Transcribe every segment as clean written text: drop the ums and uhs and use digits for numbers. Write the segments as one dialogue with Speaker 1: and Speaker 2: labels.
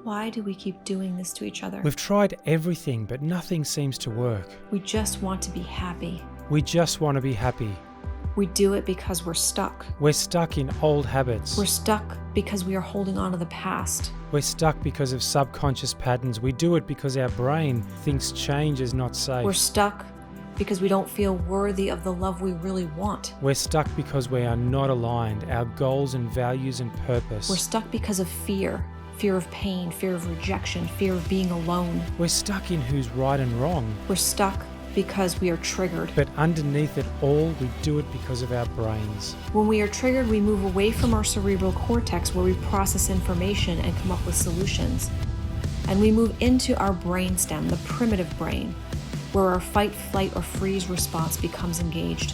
Speaker 1: why do we keep doing this to each other?
Speaker 2: We've tried everything, but nothing seems to work.
Speaker 1: We just want to be happy.
Speaker 2: We just want to be happy.
Speaker 1: We do it because we're stuck.
Speaker 2: We're stuck in old habits.
Speaker 1: We're stuck because we are holding on to the past.
Speaker 2: We're stuck because of subconscious patterns. We do it because our brain thinks change is not safe.
Speaker 1: We're stuck because we don't feel worthy of the love we really want.
Speaker 2: We're stuck because we are not aligned, our goals and values and purpose.
Speaker 1: We're stuck because of fear. Fear of pain, fear of rejection, fear of being alone.
Speaker 2: We're stuck in who's right and wrong.
Speaker 1: We're stuck because we are triggered.
Speaker 2: But underneath it all, we do it because of our brains.
Speaker 1: When we are triggered, we move away from our cerebral cortex where we process information and come up with solutions. And we move into our brainstem, the primitive brain, where our fight, flight, or freeze response becomes engaged.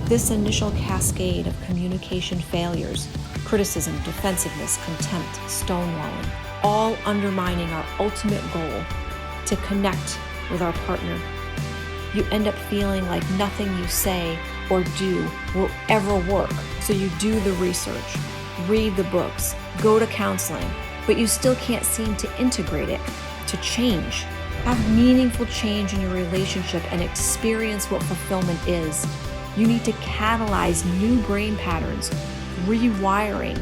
Speaker 1: This initial cascade of communication failures, criticism, defensiveness, contempt, stonewalling, all undermining our ultimate goal to connect with our partner. You end up feeling like nothing you say or do will ever work. So you do the research, read the books, go to counseling, but you still can't seem to integrate it, to change. Have meaningful change in your relationship and experience what fulfillment is. You need to catalyze new brain patterns, rewiring,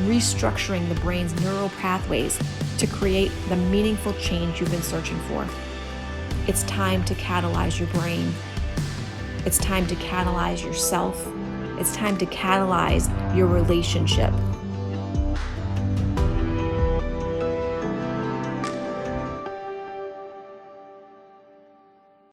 Speaker 1: restructuring the brain's neural pathways to create the meaningful change you've been searching for. It's time to catalyze your brain. It's time to catalyze yourself. It's time to catalyze your relationship.